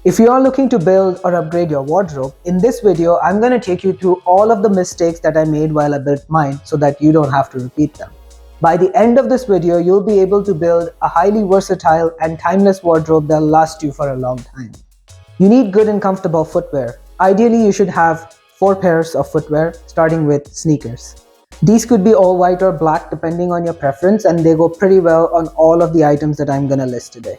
If you are looking to build or upgrade your wardrobe, in this video, I'm going to take you through all of the mistakes that I made while I built mine so that you don't have to repeat them. By the end of this video, you'll be able to build a highly versatile and timeless wardrobe that'll last you for a long time. You need good and comfortable footwear. Ideally, you should have 4 pairs of footwear, starting with sneakers. These could be all white or black depending on your preference, and they go pretty well on all of the items that I'm going to list today.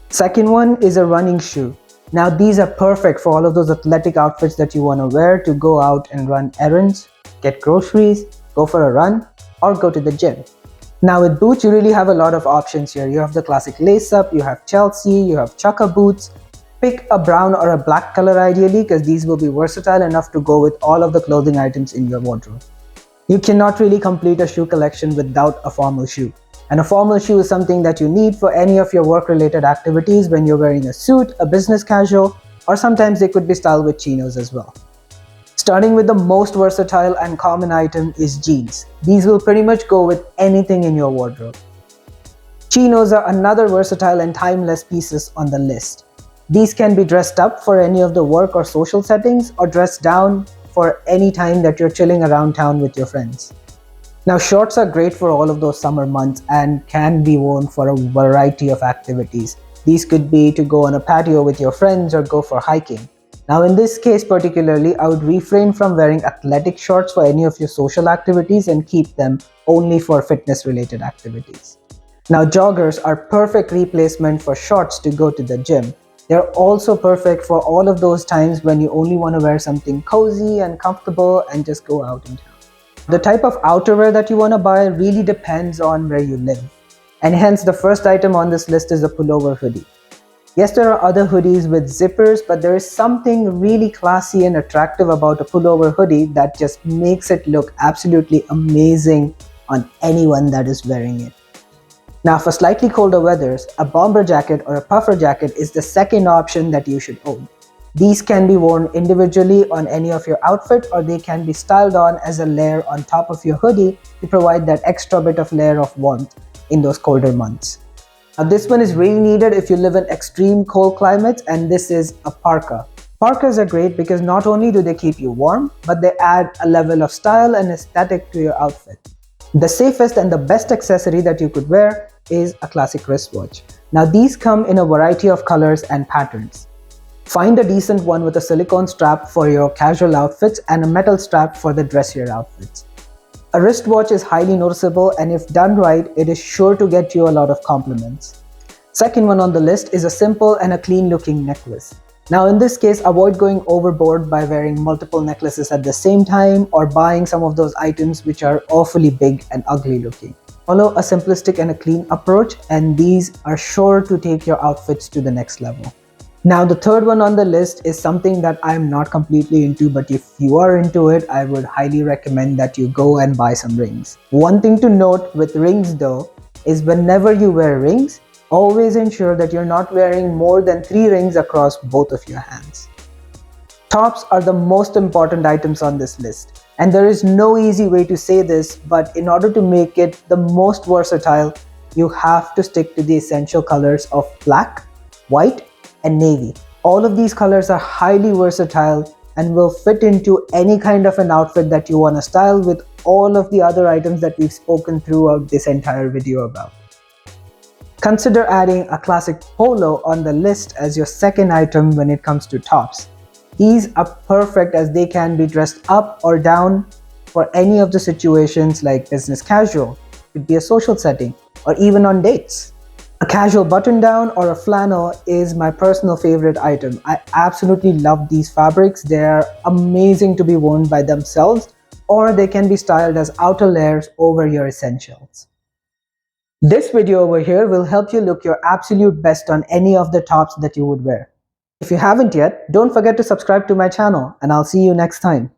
Second one is a running shoe. Now these are perfect for all of those athletic outfits that you want to wear to go out and run errands, get groceries, go for a run, or go to the gym. Now with boots, you really have a lot of options here. You have the classic lace-up, you have Chelsea, you have chukka boots. Pick a brown or a black color ideally, because these will be versatile enough to go with all of the clothing items in your wardrobe. You cannot really complete a shoe collection without a formal shoe. And a formal shoe is something that you need for any of your work-related activities when you're wearing a suit, a business casual, or sometimes they could be styled with chinos as well. Starting with the most versatile and common item is jeans. These will pretty much go with anything in your wardrobe. Chinos are another versatile and timeless pieces on the list. These can be dressed up for any of the work or social settings, or dressed down for any time that you're chilling around town with your friends. Now shorts are great for all of those summer months and can be worn for a variety of activities. These could be to go on a patio with your friends or go for hiking. Now in this case particularly, I would refrain from wearing athletic shorts for any of your social activities and keep them only for fitness related activities. Now joggers are perfect replacement for shorts to go to the gym. They're also perfect for all of those times when you only want to wear something cozy and comfortable and just go out in town. The type of outerwear that you want to buy really depends on where you live. And hence the first item on this list is a pullover hoodie. Yes, there are other hoodies with zippers, but there is something really classy and attractive about a pullover hoodie that just makes it look absolutely amazing on anyone that is wearing it. Now for slightly colder weathers, a bomber jacket or a puffer jacket is the second option that you should own. These can be worn individually on any of your outfit, or they can be styled on as a layer on top of your hoodie to provide that extra bit of layer of warmth in those colder months. Now this one is really needed if you live in extreme cold climates, and this is a parka. Parkas are great because not only do they keep you warm, but they add a level of style and aesthetic to your outfit. The safest and the best accessory that you could wear is a classic wristwatch. Now these come in a variety of colors and patterns. Find a decent one with a silicone strap for your casual outfits and a metal strap for the dressier outfits. A wristwatch is highly noticeable, and if done right, it is sure to get you a lot of compliments. Second one on the list is a simple and a clean looking necklace. Now in this case, avoid going overboard by wearing multiple necklaces at the same time or buying some of those items which are awfully big and ugly looking. Follow a simplistic and a clean approach, and these are sure to take your outfits to the next level. Now the third one on the list is something that I'm not completely into, but if you are into it, I would highly recommend that you go and buy some rings. One thing to note with rings though is whenever you wear rings, always ensure that you're not wearing more than 3 rings across both of your hands. Tops are the most important items on this list, and there is no easy way to say this, but in order to make it the most versatile, you have to stick to the essential colors of black, white, and navy. All of these colors are highly versatile and will fit into any kind of an outfit that you want to style with all of the other items that we've spoken throughout this entire video about. Consider adding a classic polo on the list as your second item when it comes to tops. These are perfect as they can be dressed up or down for any of the situations like business casual, could be a social setting, or even on dates. A casual button down or a flannel is my personal favorite item. I absolutely love these fabrics. They're amazing to be worn by themselves, or they can be styled as outer layers over your essentials. This video over here will help you look your absolute best on any of the tops that you would wear. If you haven't yet, don't forget to subscribe to my channel, and I'll see you next time.